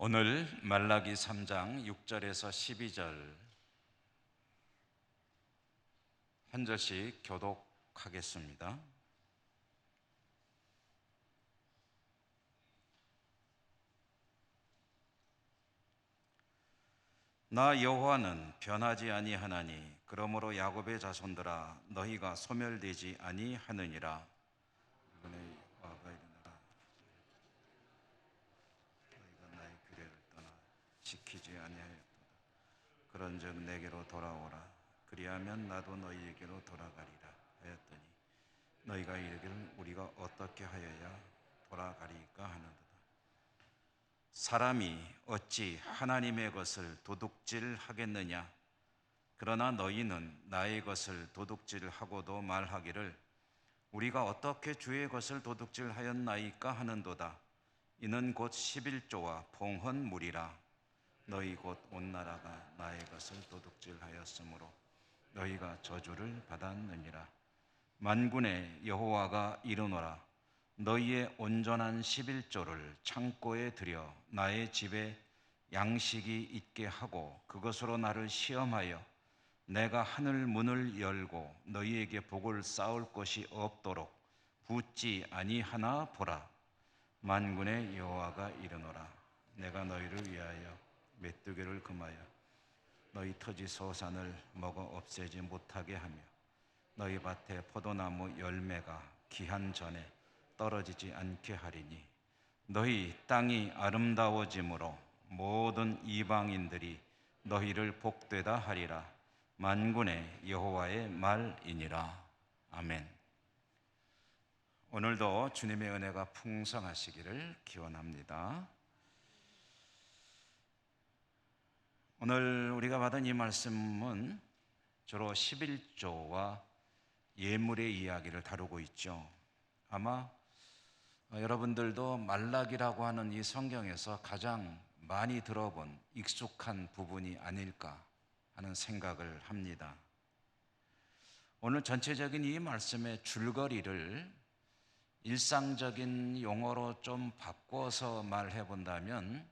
오늘 말라기 3장 6절에서 12절 한 절씩 교독하겠습니다. 나 여호와는 변하지 아니하나니 그러므로 야곱의 자손들아 너희가 소멸되지 아니하느니라. 이번에 여호와가 이르노라 너희가 나의 규례를 떠나 지키지 아니하였도다. 그런즉 내게로 돌아오라. 그리하면 나도 너희에게로 돌아가리라 하였더니 너희가 이르기를 우리가 어떻게 하여야 돌아가리까 하는도다. 사람이 어찌 하나님의 것을 도둑질하겠느냐? 그러나 너희는 나의 것을 도둑질하고도 말하기를 우리가 어떻게 주의 것을 도둑질하였나이까 하는도다. 이는 곧 11조와 봉헌물이라. 너희 곧 온 나라가 나의 것을 도둑질하였으므로 너희가 저주를 받았느니라. 만군의 여호와가 이르노라. 너희의 온전한 11조를 창고에 들여 나의 집에 양식이 있게 하고 그것으로 나를 시험하여 내가 하늘 문을 열고 너희에게 복을 쌓을 것이 없도록 붙지 아니하나 보라. 만군의 여호와가 이르노라. 내가 너희를 위하여 메뚜기를 금하여 너희 터지 소산을 먹어 없애지 못하게 하며 너희 밭에 포도나무 열매가 기한 전에 떨어지지 않게 하리니 너희 땅이 아름다워짐으로 모든 이방인들이 너희를 복되다 하리라. 만군의 여호와의 말이니라. 아멘. 오늘도 주님의 은혜가 풍성하시기를 기원합니다. 오늘 우리가 받은 이 말씀은 주로 11조와 예물의 이야기를 다루고 있죠. 아마 여러분들도 말라기라고 하는 이 성경에서 가장 많이 들어본 익숙한 부분이 아닐까 하는 생각을 합니다. 오늘 전체적인 이 말씀의 줄거리를 일상적인 용어로 좀 바꿔서 말해 본다면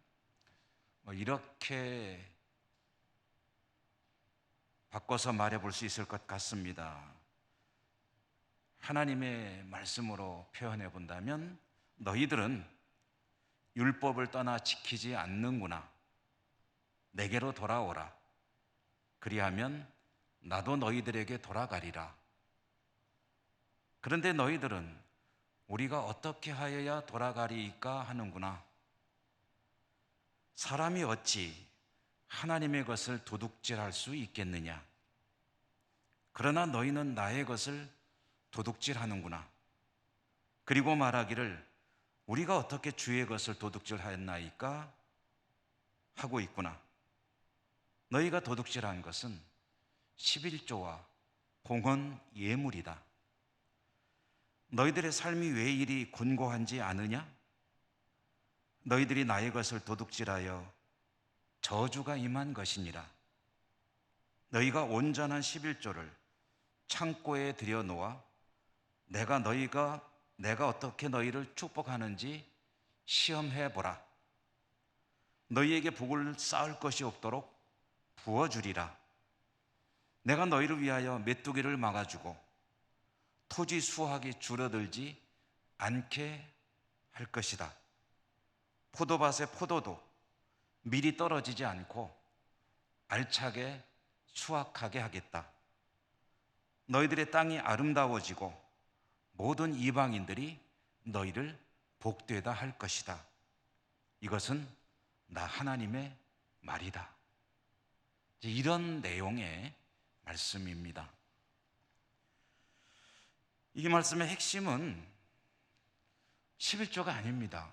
이렇게 바꿔서 말해 볼 수 있을 것 같습니다. 하나님의 말씀으로 표현해 본다면 너희들은 율법을 떠나 지키지 않는구나. 내게로 돌아오라. 그리하면 나도 너희들에게 돌아가리라. 그런데 너희들은 우리가 어떻게 하여야 돌아가리까 하는구나. 사람이 어찌 하나님의 것을 도둑질할 수 있겠느냐? 그러나 너희는 나의 것을 도둑질하는구나. 그리고 말하기를 우리가 어떻게 주의 것을 도둑질하였나이까 하고 있구나. 너희가 도둑질한 것은 11조와 봉헌 예물이다. 너희들의 삶이 왜 이리 곤고한지 아느냐? 너희들이 나의 것을 도둑질하여 저주가 임한 것이니라. 너희가 온전한 11조를 창고에 들여놓아 내가 어떻게 너희를 축복하는지 시험해보라. 너희에게 복을 쌓을 것이 없도록 부어주리라. 내가 너희를 위하여 메뚜기를 막아주고 토지 수확이 줄어들지 않게 할 것이다. 포도밭의 포도도 미리 떨어지지 않고 알차게 수확하게 하겠다. 너희들의 땅이 아름다워지고 모든 이방인들이 너희를 복되다 할 것이다. 이것은 나 하나님의 말이다. 이런 내용의 말씀입니다. 이 말씀의 핵심은 11조가 아닙니다.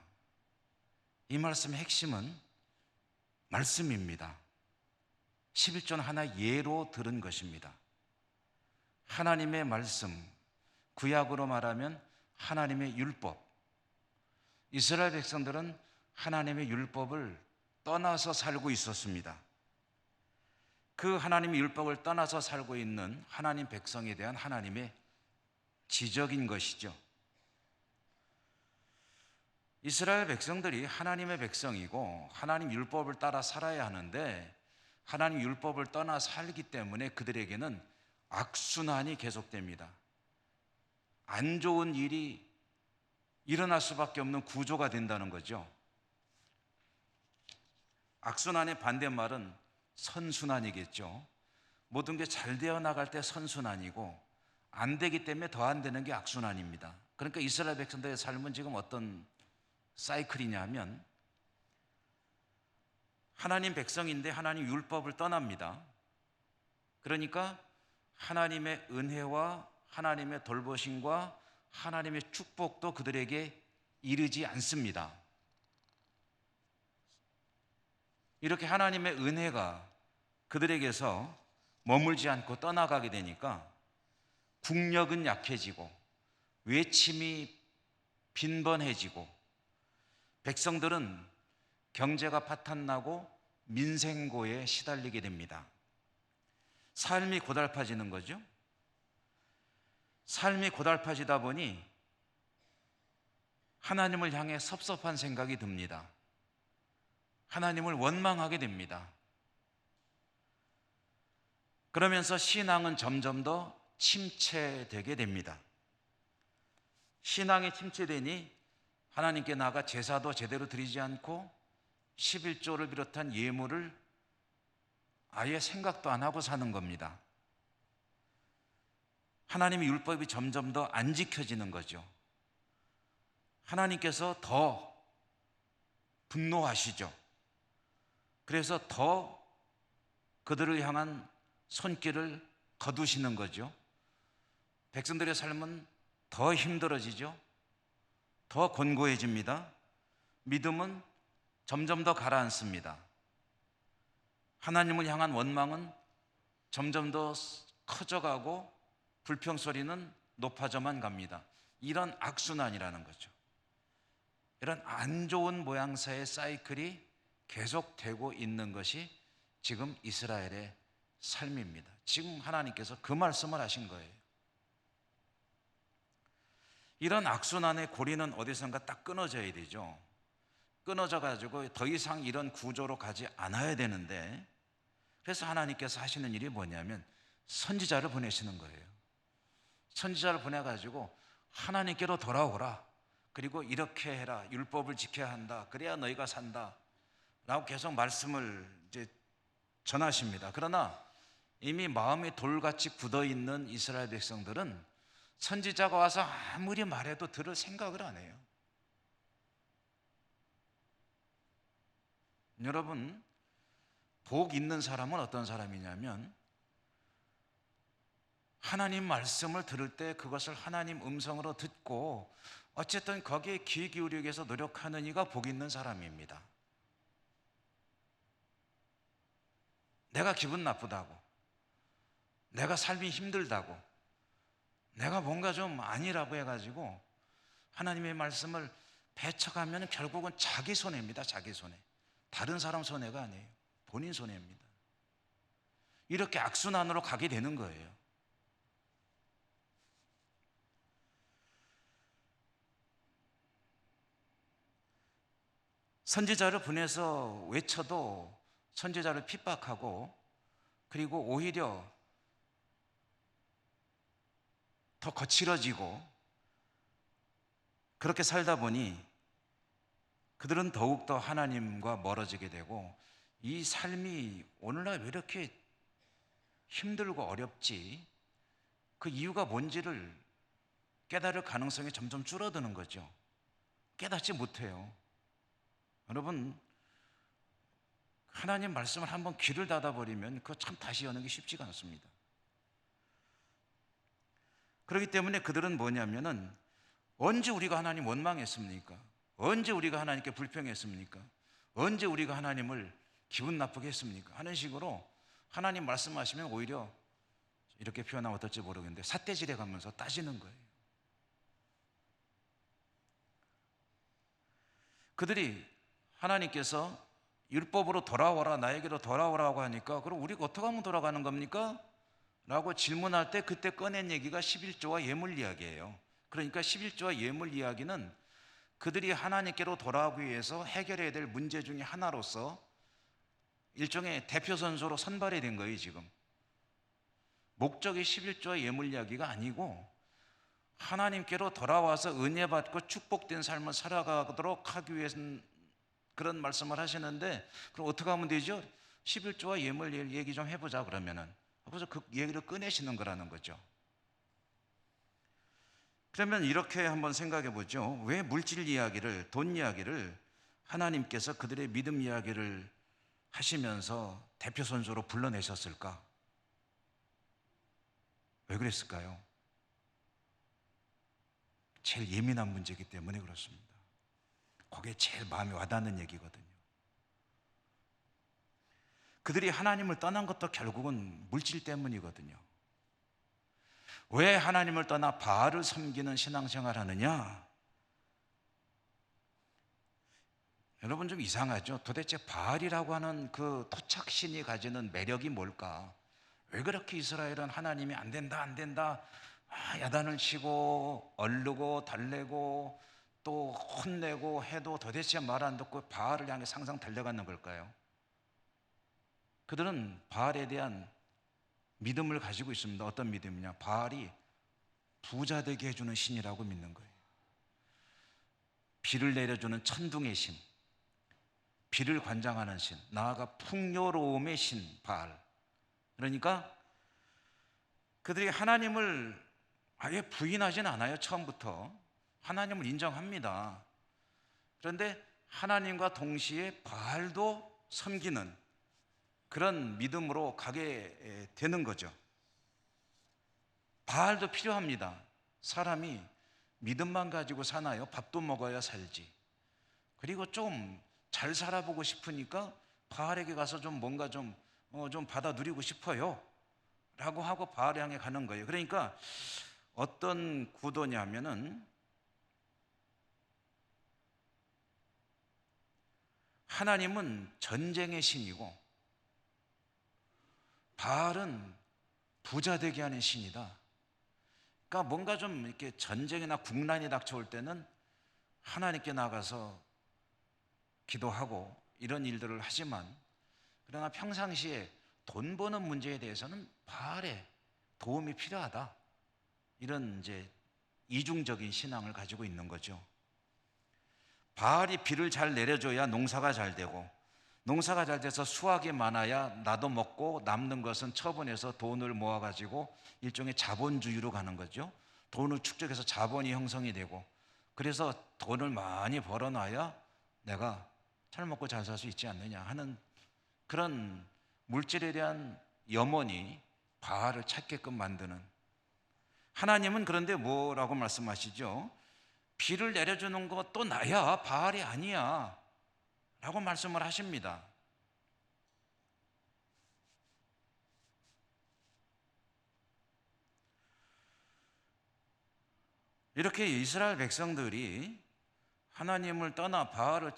이 말씀의 핵심은 말씀입니다. 11조는 하나 예로 들은 것입니다. 하나님의 말씀, 구약으로 말하면 하나님의 율법. 이스라엘 백성들은 하나님의 율법을 떠나서 살고 있었습니다. 그 하나님의 율법을 떠나서 살고 있는 하나님 백성에 대한 하나님의 지적인 것이죠. 이스라엘 백성들이 하나님의 백성이고 하나님 율법을 따라 살아야 하는데 하나님 율법을 떠나 살기 때문에 그들에게는 악순환이 계속됩니다. 안 좋은 일이 일어날 수밖에 없는 구조가 된다는 거죠. 악순환의 반대말은 선순환이겠죠. 모든 게 잘 되어 나갈 때 선순환이고 안 되기 때문에 더 안 되는 게 악순환입니다. 그러니까 이스라엘 백성들의 삶은 지금 어떤 사이클이냐 하면 하나님 백성인데 하나님 율법을 떠납니다. 그러니까 하나님의 은혜와 하나님의 돌보심과 하나님의 축복도 그들에게 이르지 않습니다. 이렇게 하나님의 은혜가 그들에게서 머물지 않고 떠나가게 되니까 국력은 약해지고 외침이 빈번해지고 백성들은 경제가 파탄나고 민생고에 시달리게 됩니다. 삶이 고달파지는 거죠. 삶이 고달파지다 보니 하나님을 향해 섭섭한 생각이 듭니다. 하나님을 원망하게 됩니다. 그러면서 신앙은 점점 더 침체되게 됩니다. 신앙이 침체되니 하나님께 나아가 제사도 제대로 드리지 않고 11조를 비롯한 예물을 아예 생각도 안 하고 사는 겁니다. 하나님의 율법이 점점 더 안 지켜지는 거죠. 하나님께서 더 분노하시죠. 그래서 더 그들을 향한 손길을 거두시는 거죠. 백성들의 삶은 더 힘들어지죠. 더 곤고해집니다. 믿음은 점점 더 가라앉습니다. 하나님을 향한 원망은 점점 더 커져가고 불평소리는 높아져만 갑니다. 이런 악순환이라는 거죠. 이런 안 좋은 모양새의 사이클이 계속되고 있는 것이 지금 이스라엘의 삶입니다. 지금 하나님께서 그 말씀을 하신 거예요. 이런 악순환의 고리는 어디선가 딱 끊어져야 되죠. 끊어져 가지고 더 이상 이런 구조로 가지 않아야 되는데, 그래서 하나님께서 하시는 일이 뭐냐면 선지자를 보내시는 거예요. 선지자를 보내가지고 하나님께로 돌아오라, 그리고 이렇게 해라, 율법을 지켜야 한다, 그래야 너희가 산다 라고 계속 말씀을 이제 전하십니다. 그러나 이미 마음이 돌같이 굳어있는 이스라엘 백성들은 선지자가 와서 아무리 말해도 들을 생각을 안 해요. 여러분, 복 있는 사람은 어떤 사람이냐면 하나님 말씀을 들을 때 그것을 하나님 음성으로 듣고 어쨌든 거기에 귀 기울이기 위해서 노력하는 이가 복 있는 사람입니다. 내가 기분 나쁘다고, 내가 삶이 힘들다고, 내가 뭔가 좀 아니라고 해가지고 하나님의 말씀을 배척하면 결국은 자기 손해입니다. 자기 손해. 다른 사람 손해가 아니에요. 본인 손해입니다. 이렇게 악순환으로 가게 되는 거예요. 선지자를 보내서 외쳐도 선지자를 핍박하고, 그리고 오히려 더 거칠어지고, 그렇게 살다 보니 그들은 더욱더 하나님과 멀어지게 되고, 이 삶이 오늘날 왜 이렇게 힘들고 어렵지? 그 이유가 뭔지를 깨달을 가능성이 점점 줄어드는 거죠. 깨닫지 못해요. 여러분, 하나님 말씀을 한번 귀를 닫아버리면 그거 참 다시 여는 게 쉽지가 않습니다. 그렇기 때문에 그들은 뭐냐면은, 언제 우리가 하나님 원망했습니까? 언제 우리가 하나님께 불평했습니까? 언제 우리가 하나님을 기분 나쁘게 했습니까? 하는 식으로 하나님 말씀하시면 오히려 이렇게 표현하면 어떨지 모르겠는데 삿대질해 가면서 따지는 거예요. 그들이 하나님께서 율법으로 돌아오라, 나에게로 돌아오라고 하니까 그럼 우리가 어떻게 하면 돌아가는 겁니까? 라고 질문할 때 그때 꺼낸 얘기가 11조와 예물 이야기예요. 그러니까 11조와 예물 이야기는 그들이 하나님께로 돌아오기 위해서 해결해야 될 문제 중에 하나로서 일종의 대표 선수로 선발이 된 거예요. 지금 목적이 11조와 예물 이야기가 아니고 하나님께로 돌아와서 은혜 받고 축복된 삶을 살아가도록 하기 위해서는 그런 말씀을 하시는데, 그럼 어떻게 하면 되죠? 11조와 예물 얘기 좀 해보자 그러면은. 그래서 그 얘기를 꺼내시는 거라는 거죠. 그러면 이렇게 한번 생각해 보죠. 왜 물질 이야기를, 돈 이야기를 하나님께서 그들의 믿음 이야기를 하시면서 대표 선수로 불러내셨을까? 왜 그랬을까요? 제일 예민한 문제이기 때문에 그렇습니다. 그게 제일 마음에 와닿는 얘기거든요. 그들이 하나님을 떠난 것도 결국은 물질 때문이거든요. 왜 하나님을 떠나 바알을 섬기는 신앙생활 하느냐? 여러분 좀 이상하죠? 도대체 바알이라고 하는 그 토착신이 가지는 매력이 뭘까? 왜 그렇게 이스라엘은 하나님이 안 된다 안 된다 야단을 치고 얼르고 달래고 또 혼내고 해도 도대체 말 안 듣고 바알을 향해 항상 달려가는 걸까요? 그들은 바알에 대한 믿음을 가지고 있습니다. 어떤 믿음이냐? 바알이 부자 되게 해주는 신이라고 믿는 거예요. 비를 내려주는 천둥의 신, 비를 관장하는 신, 나아가 풍요로움의 신 바알. 그러니까 그들이 하나님을 아예 부인하진 않아요. 처음부터 하나님을 인정합니다. 그런데 하나님과 동시에 바알도 섬기는 그런 믿음으로 가게 되는 거죠. 바알도 필요합니다. 사람이 믿음만 가지고 사나요? 밥도 먹어야 살지. 그리고 좀 잘 살아보고 싶으니까 바알에게 가서 좀 뭔가 좀 받아 누리고 싶어요 라고 하고 바알 향해 가는 거예요. 그러니까 어떤 구도냐면은 하나님은 전쟁의 신이고 바알은 부자 되게 하는 신이다. 그러니까 뭔가 좀 이렇게 전쟁이나 국난이 닥쳐올 때는 하나님께 나가서 기도하고 이런 일들을 하지만, 그러나 평상시에 돈 버는 문제에 대해서는 바알의 도움이 필요하다. 이런 이제 이중적인 신앙을 가지고 있는 거죠. 바알이 비를 잘 내려줘야 농사가 잘 되고, 농사가 잘 돼서 수확이 많아야 나도 먹고 남는 것은 처분해서 돈을 모아가지고 일종의 자본주의로 가는 거죠. 돈을 축적해서 자본이 형성이 되고, 그래서 돈을 많이 벌어놔야 내가 잘 먹고 잘 살 수 있지 않느냐 하는 그런 물질에 대한 염원이 바알을 찾게끔 만드는. 하나님은 그런데 뭐라고 말씀하시죠? 비를 내려주는 것도 나야, 바알이 아니야 라고 말씀을 하십니다. 이렇게 이스라엘 백성들이 하나님을 떠나 바알을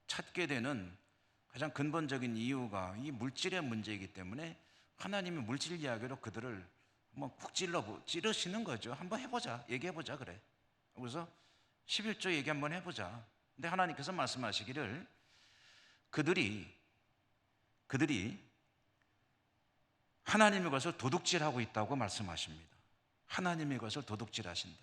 찾게 되는 가장 근본적인 이유가 이 물질의 문제이기 때문에 하나님이 물질 이야기로 그들을 푹 찌르시는 거죠. 한번 해보자, 얘기해보자 그래. 그래서 11조 얘기 한번 해보자. 근데 하나님께서 말씀하시기를 그들이 하나님의 것을 도둑질하고 있다고 말씀하십니다. 하나님의 것을 도둑질하신다.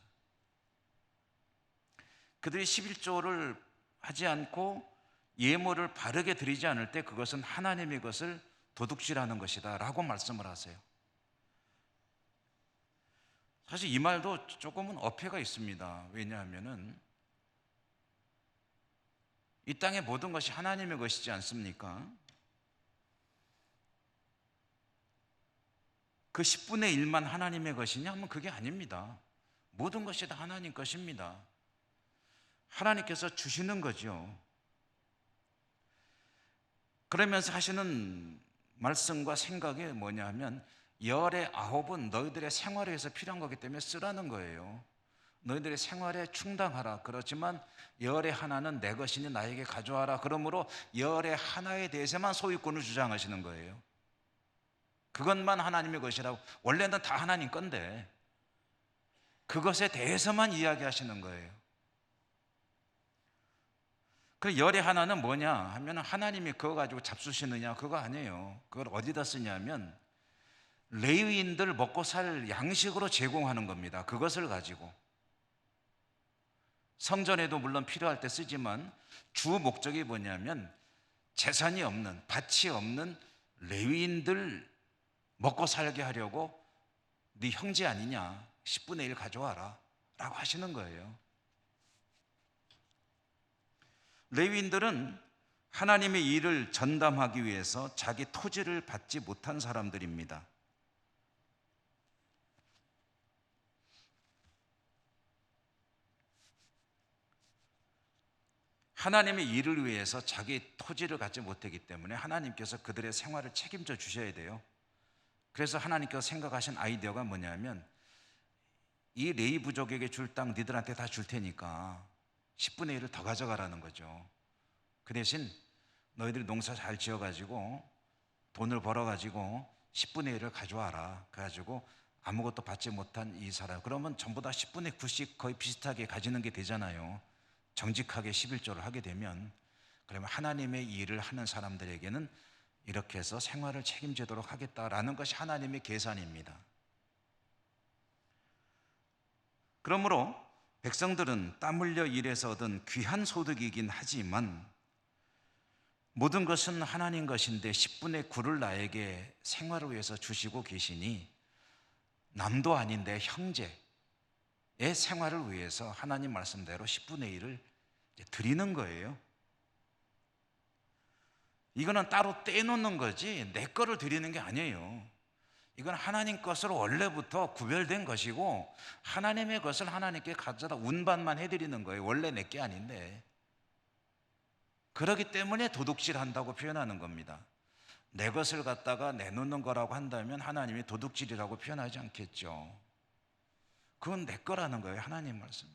그들이 11조를 하지 않고 예물을 바르게 드리지 않을 때 그것은 하나님의 것을 도둑질하는 것이다 라고 말씀을 하세요. 사실 이 말도 조금은 어폐가 있습니다. 왜냐하면은 이 땅의 모든 것이 하나님의 것이지 않습니까? 그 10분의 1만 하나님의 것이냐 하면 그게 아닙니다. 모든 것이 다 하나님 것입니다. 하나님께서 주시는 거죠. 그러면서 하시는 말씀과 생각이 뭐냐 하면 열의 9은 너희들의 생활에 의해서 필요한 거기 때문에 쓰라는 거예요. 너희들의 생활에 충당하라. 그렇지만 열의 하나는 내 것이니 나에게 가져와라. 그러므로 열의 하나에 대해서만 소유권을 주장하시는 거예요. 그것만 하나님의 것이라고. 원래는 다 하나님 건데 그것에 대해서만 이야기하시는 거예요. 그 열의 하나는 뭐냐 하면 하나님이 그거 가지고 잡수시느냐 그거 아니에요. 그걸 어디다 쓰냐면 레위인들 먹고 살 양식으로 제공하는 겁니다. 그것을 가지고 성전에도 물론 필요할 때 쓰지만 주 목적이 뭐냐면 재산이 없는 밭이 없는 레위인들 먹고 살게 하려고 네 형제 아니냐 10분의 1 가져와라 라고 하시는 거예요. 레위인들은 하나님의 일을 전담하기 위해서 자기 토지를 받지 못한 사람들입니다. 하나님의 일을 위해서 자기 토지를 갖지 못했기 때문에 하나님께서 그들의 생활을 책임져 주셔야 돼요. 그래서 하나님께서 생각하신 아이디어가 뭐냐면 이 레위 부족에게 줄 땅 니들한테 다 줄 테니까 10분의 1을 더 가져가라는 거죠. 그 대신 너희들이 농사 잘 지어가지고 돈을 벌어가지고 10분의 1을 가져와라. 그래가지고 아무것도 받지 못한 이 사람, 그러면 전부 다 10분의 9씩 거의 비슷하게 가지는 게 되잖아요. 정직하게 11조를 하게 되면. 그러면 하나님의 일을 하는 사람들에게는 이렇게 해서 생활을 책임지도록 하겠다라는 것이 하나님의 계산입니다. 그러므로 백성들은 땀 흘려 일해서 얻은 귀한 소득이긴 하지만 모든 것은 하나님 것인데 10분의 9를 나에게 생활을 위해서 주시고 계시니 남도 아닌데 형제의 생활을 위해서 하나님 말씀대로 10분의 1을 드리는 거예요. 이거는 따로 떼놓는 거지 내 거를 드리는 게 아니에요. 이건 하나님 것으로 원래부터 구별된 것이고 하나님의 것을 하나님께 가져다 운반만 해드리는 거예요. 원래 내 게 아닌데. 그렇기 때문에 도둑질한다고 표현하는 겁니다. 내 것을 갖다가 내놓는 거라고 한다면 하나님이 도둑질이라고 표현하지 않겠죠. 그건 내 거라는 거예요. 하나님 말씀이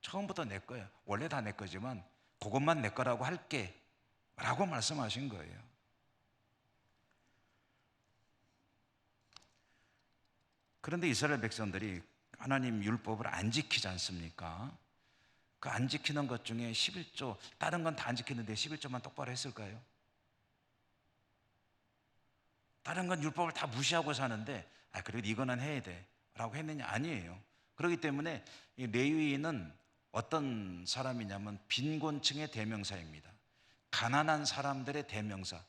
처음부터 내 거예요. 원래 다 내 거지만 그것만 내 거라고 할게 라고 말씀하신 거예요. 그런데 이스라엘 백성들이 하나님 율법을 안 지키지 않습니까? 그 안 지키는 것 중에 11조, 다른 건 다 안 지키는데 11조만 똑바로 했을까요? 다른 건 율법을 다 무시하고 사는데 그래도 이거는 해야 돼 라고 했느냐? 아니에요. 그렇기 때문에 이 레위인은 어떤 사람이냐면 빈곤층의 대명사입니다. 가난한 사람들의 대명사.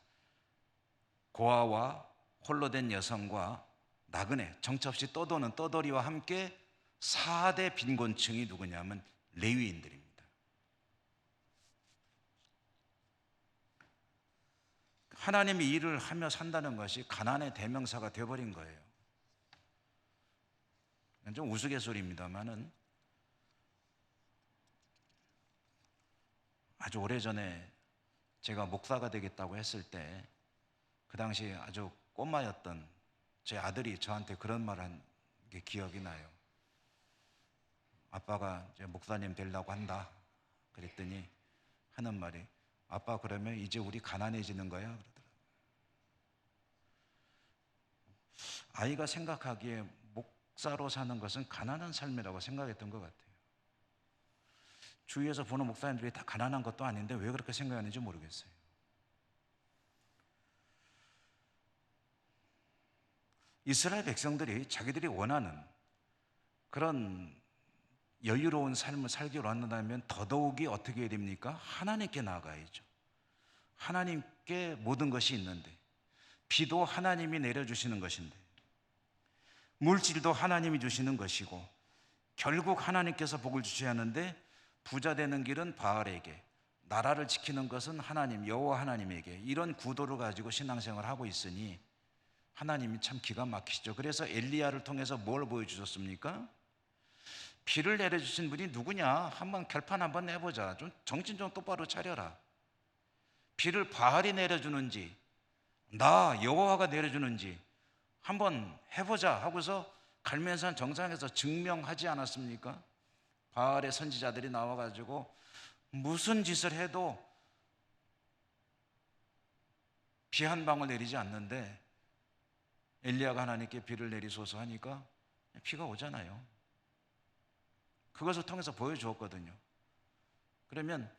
고아와 홀로 된 여성과 나그네, 정처 없이 떠도는 떠돌이와 함께 4대 빈곤층이 누구냐면 레위인들입니다. 하나님이 일을 하며 산다는 것이 가난의 대명사가 되어버린 거예요. 좀 우스갯소리입니다만은 아주 오래전에 제가 목사가 되겠다고 했을 때 그 당시 아주 꼬마였던 제 아들이 저한테 그런 말을 한 게 기억이 나요. 아빠가 이제 목사님 되려고 한다. 그랬더니 하는 말이 아빠 그러면 이제 우리 가난해지는 거야? 그러더라고요. 아이가 생각하기에 목사로 사는 것은 가난한 삶이라고 생각했던 것 같아요. 주위에서 보는 목사님들이 다 가난한 것도 아닌데 왜 그렇게 생각하는지 모르겠어요. 이스라엘 백성들이 자기들이 원하는 그런 여유로운 삶을 살기로 한다면 더더욱이 어떻게 해야 됩니까? 하나님께 나아가야죠. 하나님께 모든 것이 있는데 비도 하나님이 내려주시는 것인데 물질도 하나님이 주시는 것이고 결국 하나님께서 복을 주셔야 하는데 부자 되는 길은 바알에게, 나라를 지키는 것은 하나님 여호와 하나님에게, 이런 구도를 가지고 신앙생활을 하고 있으니 하나님이 참 기가 막히시죠. 그래서 엘리야를 통해서 뭘 보여주셨습니까? 비를 내려주신 분이 누구냐? 한번 결판 한번 내보자. 좀 정신 좀 똑바로 차려라. 비를 바알이 내려주는지 나 여호와가 내려주는지 한번 해보자 하고서 갈멜산 정상에서 증명하지 않았습니까? 바알의 선지자들이 나와가지고 무슨 짓을 해도 비 한 방울 내리지 않는데 엘리야가 하나님께 비를 내리소서 하니까 비가 오잖아요. 그것을 통해서 보여주었거든요. 그러면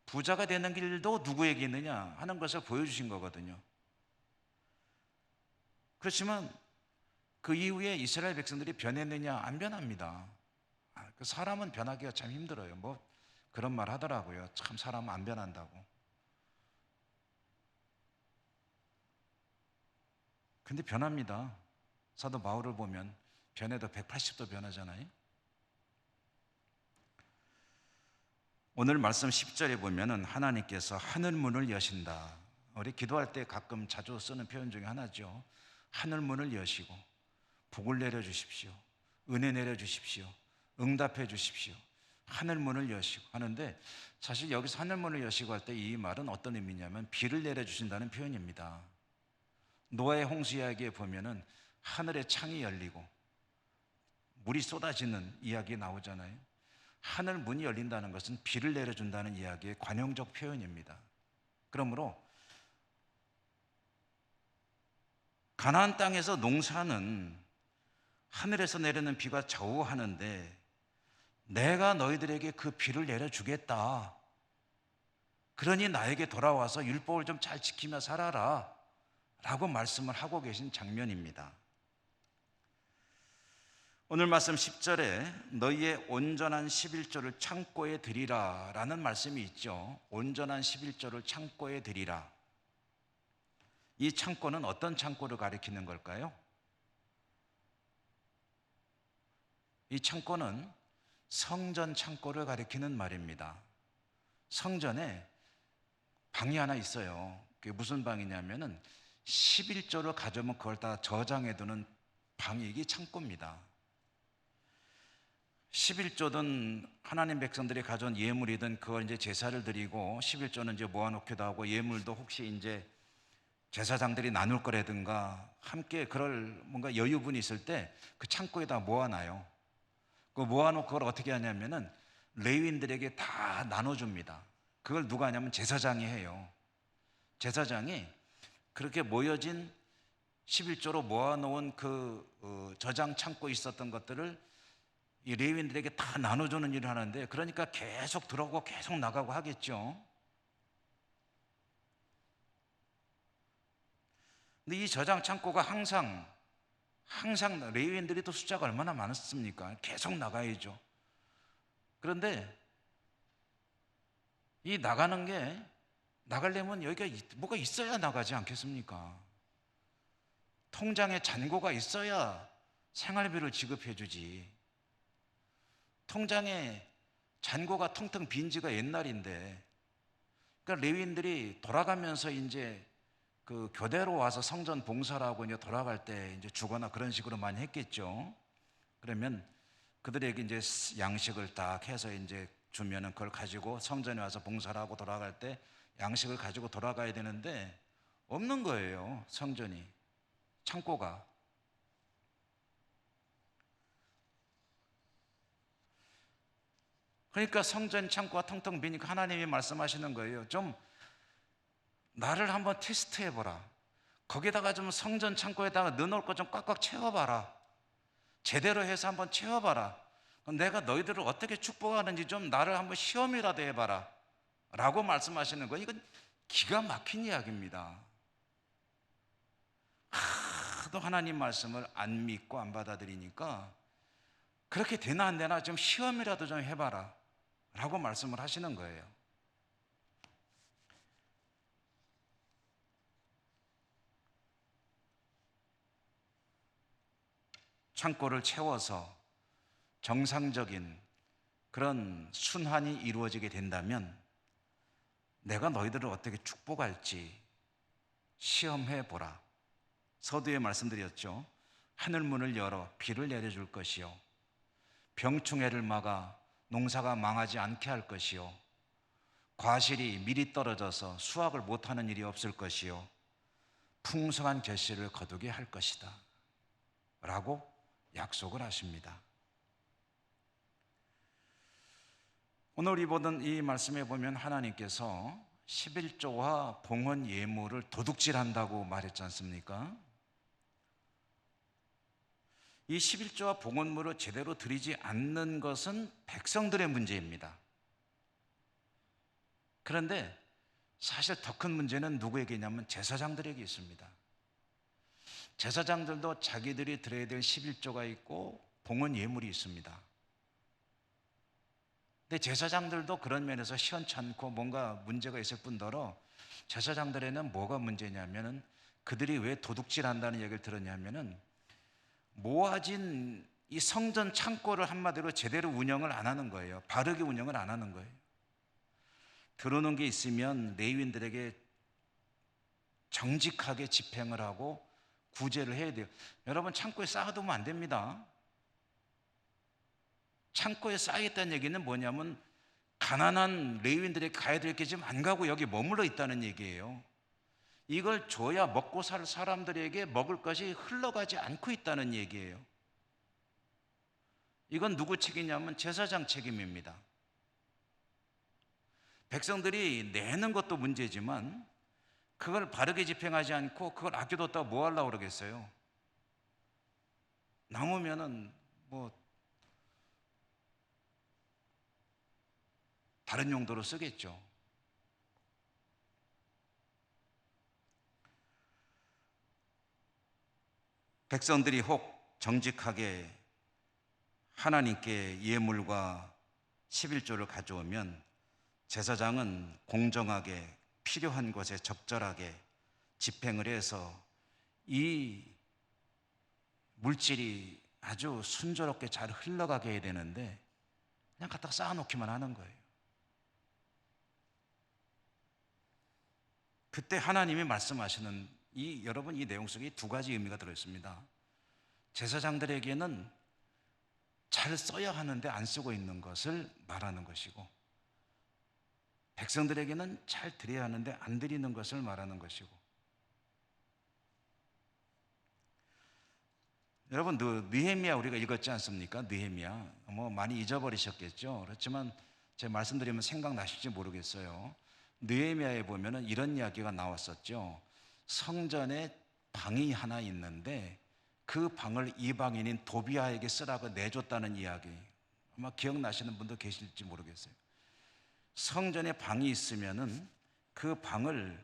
부자가 되는 길도 누구에게 있느냐 하는 것을 보여주신 거거든요. 그렇지만 그 이후에 이스라엘 백성들이 변했느냐? 안 변합니다. 그 사람은 변하기가 참 힘들어요. 뭐 그런 말 하더라고요. 참 사람은 안 변한다고. 근데 변합니다. 사도 바울을 보면 변해도 180도 변하잖아요. 오늘 말씀 10절에 보면은 하나님께서 하늘 문을 여신다. 우리 기도할 때 가끔 자주 쓰는 표현 중에 하나죠. 하늘 문을 여시고 복을 내려 주십시오. 은혜 내려 주십시오. 응답해 주십시오. 하늘 문을 여시고 하는데, 사실 여기서 하늘 문을 여시고 할 때 이 말은 어떤 의미냐면 비를 내려 주신다는 표현입니다. 노아의 홍수 이야기에 보면은 하늘의 창이 열리고 물이 쏟아지는 이야기 나오잖아요. 하늘 문이 열린다는 것은 비를 내려준다는 이야기의 관용적 표현입니다. 그러므로 가나안 땅에서 농사는 하늘에서 내리는 비가 좌우하는데 내가 너희들에게 그 비를 내려주겠다. 그러니 나에게 돌아와서 율법을 좀 잘 지키며 살아라 라고 말씀을 하고 계신 장면입니다. 오늘 말씀 10절에 너희의 온전한 11조를 창고에 드리라 라는 말씀이 있죠. 온전한 11조를 창고에 드리라. 이 창고는 어떤 창고를 가리키는 걸까요? 이 창고는 성전 창고를 가리키는 말입니다. 성전에 방이 하나 있어요. 그게 무슨 방이냐면은 11조를 가져오면 그걸 다 저장해두는 방이 이게 창고입니다. 11조든 하나님 백성들이 가져온 예물이든 그걸 이제 제사를 드리고 11조는 이제 모아놓기도 하고 예물도 혹시 이제 제사장들이 나눌 거라든가 함께 그럴 뭔가 여유분이 있을 때 그 창고에다 모아놔요. 그 모아놓고 그걸 어떻게 하냐면은 레위인들에게 다 나눠줍니다. 그걸 누가 하냐면 제사장이 해요. 제사장이 그렇게 모여진 11조로 모아놓은 그 저장 창고에 있었던 것들을 이 레위인들에게 다 나눠주는 일을 하는데, 그러니까 계속 들어오고 계속 나가고 하겠죠. 근데 이 저장 창고가 항상 레위인들이 또 숫자가 얼마나 많았습니까? 계속 나가야죠. 그런데 이 나가는 게 나가려면 여기가 뭐가 있어야 나가지 않겠습니까? 통장에 잔고가 있어야 생활비를 지급해 주지. 통장에 잔고가 텅텅 빈 지가 옛날인데, 그러니까 레위인들이 돌아가면서 이제 그 교대로 와서 성전 봉사를 하고 이제 돌아갈 때 이제 주거나 그런 식으로 많이 했겠죠. 그러면 그들에게 이제 양식을 딱 해서 이제 주면은 그걸 가지고 성전에 와서 봉사를 하고 돌아갈 때 양식을 가지고 돌아가야 되는데 없는 거예요. 성전이, 창고가. 그러니까 성전 창고가 텅텅 비니까 하나님이 말씀하시는 거예요. 좀 나를 한번 테스트해보라. 거기다가 좀 성전 창고에다가 넣어놓을 것 좀 꽉꽉 채워봐라. 제대로 해서 한번 채워봐라. 내가 너희들을 어떻게 축복하는지 좀 나를 한번 시험이라도 해봐라 라고 말씀하시는 거예요. 이건 기가 막힌 이야기입니다. 하도 하나님 말씀을 안 믿고 안 받아들이니까 그렇게 되나 안 되나 좀 시험이라도 좀 해봐라 라고 말씀을 하시는 거예요. 창고를 채워서 정상적인 그런 순환이 이루어지게 된다면 내가 너희들을 어떻게 축복할지 시험해 보라. 서두에 말씀드렸죠. 하늘문을 열어 비를 내려줄 것이요, 병충해를 막아 농사가 망하지 않게 할 것이요, 과실이 미리 떨어져서 수확을 못하는 일이 없을 것이요, 풍성한 결실을 거두게 할 것이다 라고 약속을 하십니다. 오늘 우리 보던 이 말씀에 보면 하나님께서 11조와 봉헌 예물을 도둑질한다고 말했지 않습니까? 이 11조와 봉헌물을 제대로 드리지 않는 것은 백성들의 문제입니다. 그런데 사실 더 큰 문제는 누구에게냐면 제사장들에게 있습니다. 제사장들도 자기들이 드려야 될 11조가 있고 봉헌 예물이 있습니다. 근데 제사장들도 그런 면에서 시원찮고 뭔가 문제가 있을 뿐더러 제사장들에는 뭐가 문제냐면은 그들이 왜 도둑질한다는 얘기를 들었냐면은 모아진 이 성전 창고를 한마디로 제대로 운영을 안 하는 거예요. 바르게 운영을 안 하는 거예요. 들어오는 게 있으면 레위인들에게 정직하게 집행을 하고 구제를 해야 돼요. 여러분 창고에 쌓아두면 안 됩니다. 창고에 쌓여있다는 얘기는 뭐냐면 가난한 레위인들에게 가야 될 게 지금 안 가고 여기 머물러 있다는 얘기예요. 이걸 줘야 먹고 살 사람들에게 먹을 것이 흘러가지 않고 있다는 얘기예요. 이건 누구 책임이냐면 제사장 책임입니다. 백성들이 내는 것도 문제지만 그걸 바르게 집행하지 않고 그걸 아껴뒀다가 뭐 하려고 그러겠어요? 남으면은 뭐 다른 용도로 쓰겠죠. 백성들이 혹 정직하게 하나님께 예물과 11조를 가져오면 제사장은 공정하게 필요한 것에 적절하게 집행을 해서 이 물질이 아주 순조롭게 잘 흘러가게 해야 되는데 그냥 갖다 쌓아놓기만 하는 거예요. 그때 하나님이 말씀하시는 여러분 이 내용 속에 두 가지 의미가 들어있습니다. 제사장들에게는 잘 써야 하는데 안 쓰고 있는 것을 말하는 것이고 백성들에게는 잘 드려야 하는데 안 드리는 것을 말하는 것이고 여러분 느헤미야 우리가 읽었지 않습니까? 느헤미야 뭐 많이 잊어버리셨겠죠. 그렇지만 제가 말씀드리면 생각나실지 모르겠어요. 느헤미야에 보면은 이런 이야기가 나왔었죠. 성전에 방이 하나 있는데 그 방을 이방인인 도비아에게 쓰라고 내줬다는 이야기 아마 기억나시는 분도 계실지 모르겠어요. 성전에 방이 있으면은 그 방을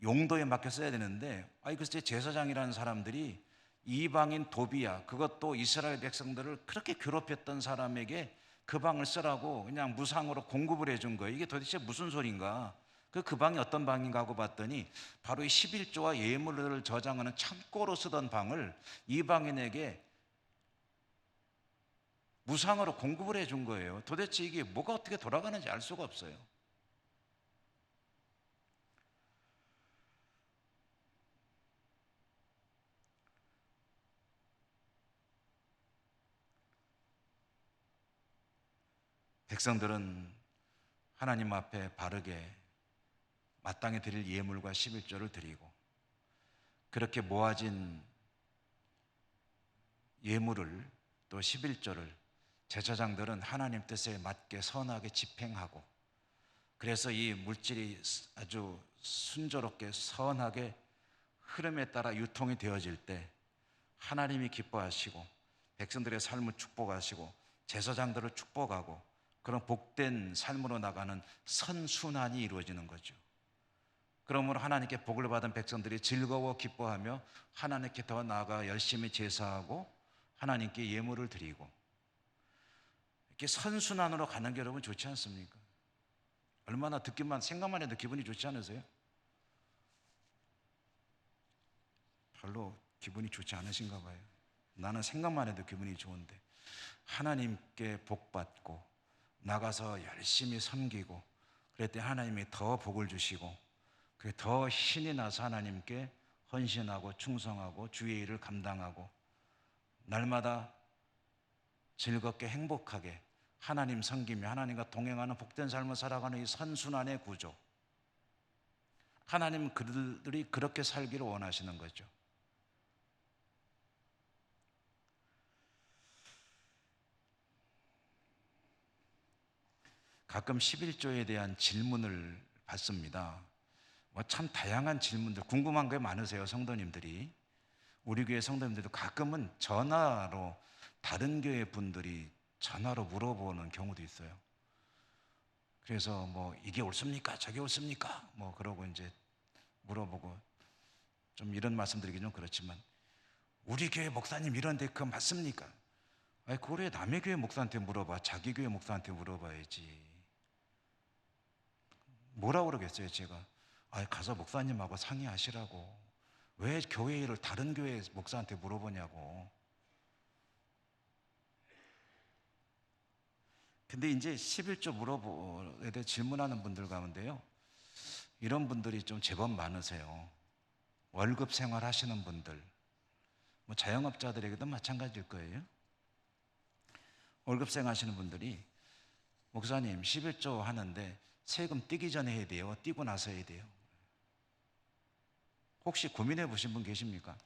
용도에 맡겨 써야 되는데 글쎄 제사장이라는 사람들이 이방인 도비야 그것도 이스라엘 백성들을 그렇게 괴롭혔던 사람에게 그 방을 쓰라고 그냥 무상으로 공급을 해준 거예요. 이게 도대체 무슨 소린가? 그 방이 어떤 방인가 하고 봤더니 바로 이 11조와 예물을 저장하는 창고로 쓰던 방을 이방인에게 무상으로 공급을 해준 거예요. 도대체 이게 뭐가 어떻게 돌아가는지 알 수가 없어요. 백성들은 하나님 앞에 바르게 마땅히 드릴 예물과 11조를 드리고 그렇게 모아진 예물을 또 11조를 제사장들은 하나님 뜻에 맞게 선하게 집행하고 그래서 이 물질이 아주 순조롭게 선하게 흐름에 따라 유통이 되어질 때 하나님이 기뻐하시고 백성들의 삶을 축복하시고 제사장들을 축복하고 그런 복된 삶으로 나가는 선순환이 이루어지는 거죠. 그러므로 하나님께 복을 받은 백성들이 즐거워 기뻐하며 하나님께 더 나아가 열심히 제사하고 하나님께 예물을 드리고 이렇게 선순환으로 가는 게 여러분 좋지 않습니까? 얼마나 생각만 해도 기분이 좋지 않으세요? 별로 기분이 좋지 않으신가 봐요. 나는 생각만 해도 기분이 좋은데 하나님께 복 받고 나가서 열심히 섬기고 그랬더니 하나님이 더 복을 주시고 그게 더 신이 나서 하나님께 헌신하고 충성하고 주의 일을 감당하고 날마다 즐겁게 행복하게 하나님 섬기며 하나님과 동행하는 복된 삶을 살아가는 이 선순환의 구조 하나님은 그들이 그렇게 살기를 원하시는 거죠. 가끔 11조에 대한 질문을 받습니다. 참 다양한 질문들 궁금한 게 많으세요 성도님들이. 우리 교회 성도님들도 가끔은 전화로 다른 교회 분들이 전화로 물어보는 경우도 있어요. 그래서 뭐 이게 옳습니까? 저게 옳습니까? 뭐 그러고 이제 물어보고, 좀 이런 말씀드리기 좀 그렇지만, 우리 교회 목사님 이런데 그거 맞습니까? 아니, 그걸 왜 남의 교회 목사한테 물어봐? 자기 교회 목사한테 물어봐야지. 뭐라고 그러겠어요, 제가? 아, 가서 목사님하고 상의하시라고. 왜 교회 일을 다른 교회 목사한테 물어보냐고. 근데 이제 11조 물어보에 대해 질문하는 분들 가운데요, 이런 분들이 좀 제법 많으세요. 월급 생활 하시는 분들, 뭐 자영업자들에게도 마찬가지일 거예요. 월급 생활 하시는 분들이, 목사님 11조 하는데 세금 떼기 전에 해야 돼요? 떼고 나서 해야 돼요? 혹시 고민해 보신 분 계십니까?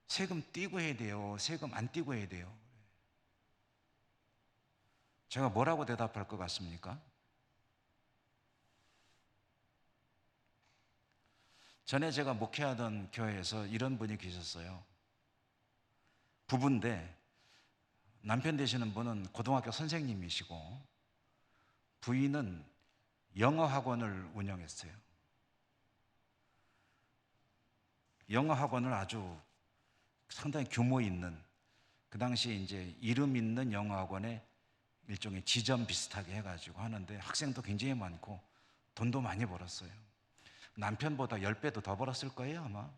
세금 떼고 해야 돼요? 세금 안 떼고 해야 돼요? 제가 뭐라고 대답할 것 같습니까? 전에 제가 목회하던 교회에서 이런 분이 계셨어요. 부부인데 남편 되시는 분은 고등학교 선생님이시고 부인은 영어 학원을 운영했어요. 영어 학원을 아주 상당히 규모 있는, 그 당시에 이제 이름 있는 영어 학원에 일종의 지점 비슷하게 해가지고 하는데, 학생도 굉장히 많고 돈도 많이 벌었어요. 남편보다 10배도 더 벌었을 거예요, 아마.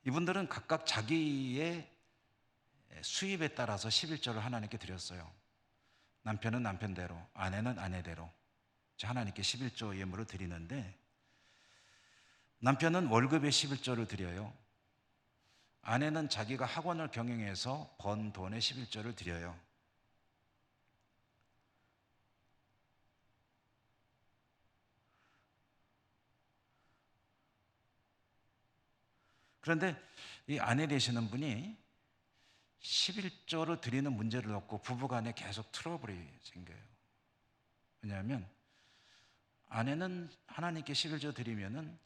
이분들은 각각 자기의 수입에 따라서 11조를 하나님께 드렸어요. 남편은 남편대로, 아내는 아내대로 하나님께 11조 예물을 드리는데, 남편은 월급의 11조를 드려요. 아내는 자기가 학원을 경영해서 번 돈의 11조를 드려요. 그런데 이 아내 되시는 분이 11조를 드리는 문제를 놓고 부부간에 계속 트러블이 생겨요. 왜냐하면 아내는 하나님께 11조 드리면은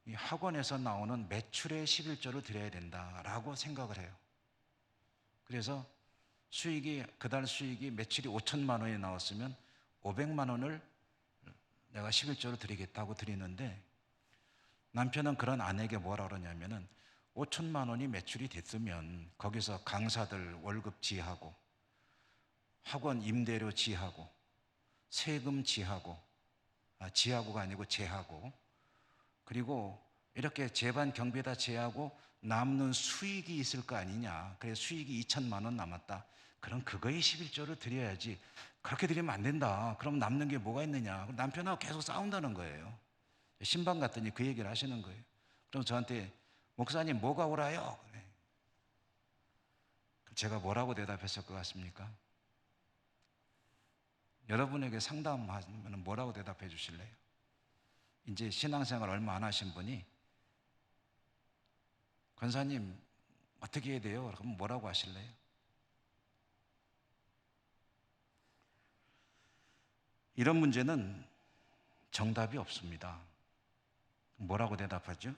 이 학원에서 나오는 매출의 11조를 드려야 된다라고 생각을 해요. 그래서 그달 수익이 매출이 5천만 원이 나왔으면 500만 원을 내가 11조를 드리겠다고 드리는데, 남편은 그런 아내에게 뭐라 그러냐면은 5천만 원이 매출이 됐으면 거기서 강사들 월급 지하고, 학원 임대료 지하고, 세금 지하고, 지하고가 아니고 제하고, 그리고 이렇게 제반 경비다 제하고 남는 수익이 있을 거 아니냐. 그래서 수익이 2천만 원 남았다. 그럼 그거에 11조를 드려야지. 그렇게 드리면 안 된다. 그럼 남는 게 뭐가 있느냐. 남편하고 계속 싸운다는 거예요. 신방 갔더니 그 얘기를 하시는 거예요. 그럼 저한테, 목사님 뭐가 옳아요? 그래. 제가 뭐라고 대답했을 것 같습니까? 여러분에게 상담하면 뭐라고 대답해 주실래요? 이제 신앙생활 얼마 안 하신 분이, 권사님 어떻게 해야 돼요? 그럼 뭐라고 하실래요? 이런 문제는 정답이 없습니다. 뭐라고 대답하죠?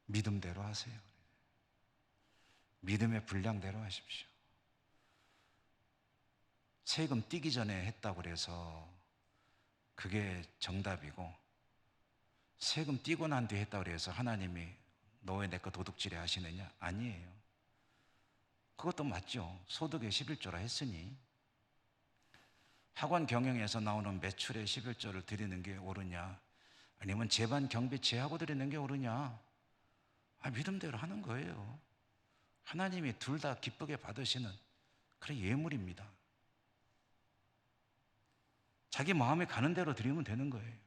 믿음대로 하세요. 믿음의 분량대로 하십시오. 세금 떼기 전에 했다고 그래서 그게 정답이고, 세금 떼고 난 뒤에 했다고 그래서 하나님이 너 왜 내 거 도둑질해 하시느냐? 아니에요. 그것도 맞죠. 소득의 11조라 했으니. 학원 경영에서 나오는 매출의 11조를 드리는 게 옳으냐, 아니면 제반 경비 제하고 드리는 게 옳으냐? 믿음대로 하는 거예요. 하나님이 둘 다 기쁘게 받으시는 그런 예물입니다. 자기 마음에 가는 대로 드리면 되는 거예요.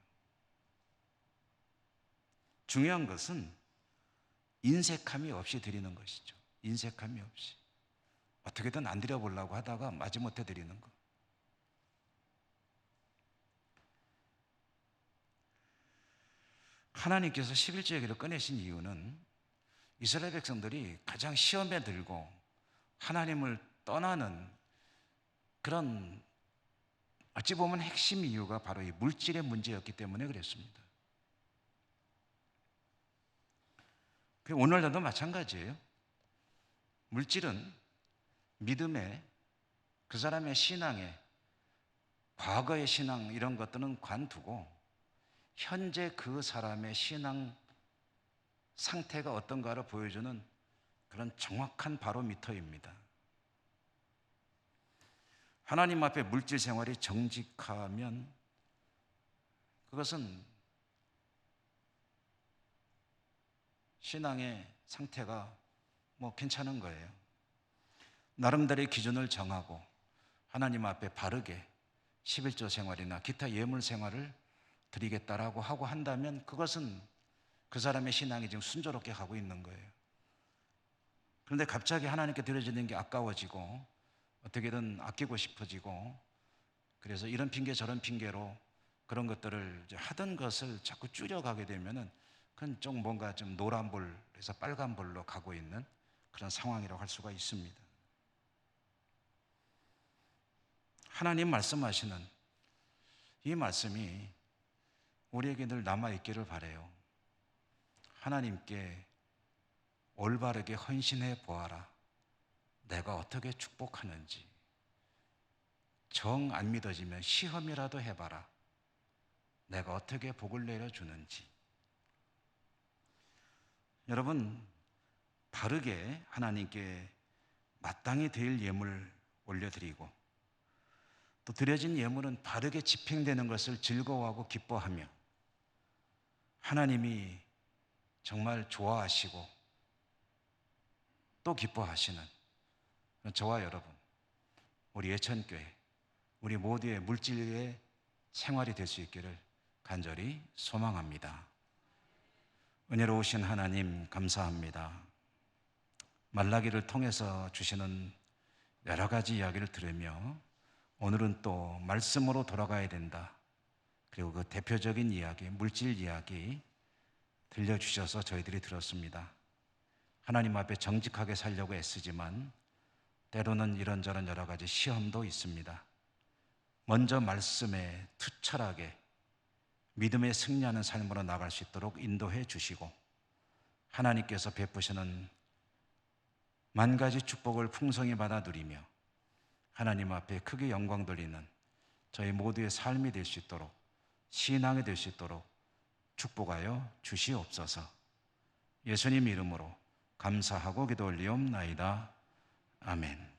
중요한 것은 인색함이 없이 드리는 것이죠. 인색함이 없이. 어떻게든 안 드려보려고 하다가 마지못해 드리는 것. 하나님께서 11조 얘기를 꺼내신 이유는 이스라엘 백성들이 가장 시험에 들고 하나님을 떠나는 그런, 어찌 보면 핵심 이유가 바로 이 물질의 문제였기 때문에 그랬습니다. 오늘날도 마찬가지예요. 물질은 믿음의 그 사람의 신앙에, 과거의 신앙 이런 것들은 관두고 현재 그 사람의 신앙 상태가 어떤가를 보여주는 그런 정확한 바로미터입니다. 하나님 앞에 물질 생활이 정직하면 그것은 신앙의 상태가 괜찮은 거예요. 나름대로의 기준을 정하고 하나님 앞에 바르게 11조 생활이나 기타 예물 생활을 드리겠다라고 하고 한다면 그것은 그 사람의 신앙이 지금 순조롭게 가고 있는 거예요. 그런데 갑자기 하나님께 드려지는 게 아까워지고 어떻게든 아끼고 싶어지고, 그래서 이런 핑계 저런 핑계로 그런 것들을 하던 것을 자꾸 줄여가게 되면은 그건 좀 뭔가 좀 노란불에서 빨간불로 가고 있는 그런 상황이라고 할 수가 있습니다. 하나님 말씀하시는 이 말씀이 우리에게 늘 남아있기를 바라요. 하나님께 올바르게 헌신해 보아라. 내가 어떻게 축복하는지. 정 안 믿어지면 시험이라도 해봐라. 내가 어떻게 복을 내려주는지. 여러분, 바르게 하나님께 마땅히 드릴 예물 올려드리고 또 드려진 예물은 바르게 집행되는 것을 즐거워하고 기뻐하며 하나님이 정말 좋아하시고 또 기뻐하시는 저와 여러분, 우리 예천교회, 우리 모두의 물질의 생활이 될 수 있기를 간절히 소망합니다. 은혜로우신 하나님 감사합니다. 말라기를 통해서 주시는 여러 가지 이야기를 들으며 오늘은 또 말씀으로 돌아가야 된다. 그리고 그 대표적인 이야기, 물질 이야기 들려주셔서 저희들이 들었습니다. 하나님 앞에 정직하게 살려고 애쓰지만 때로는 이런저런 여러 가지 시험도 있습니다. 먼저 말씀에 투철하게 믿음에 승리하는 삶으로 나갈 수 있도록 인도해 주시고 하나님께서 베푸시는 만 가지 축복을 풍성히 받아 누리며 하나님 앞에 크게 영광 돌리는 저희 모두의 삶이 될 수 있도록, 신앙이 될 수 있도록 축복하여 주시옵소서. 예수님 이름으로 감사하고 기도 올리옵나이다. 아멘.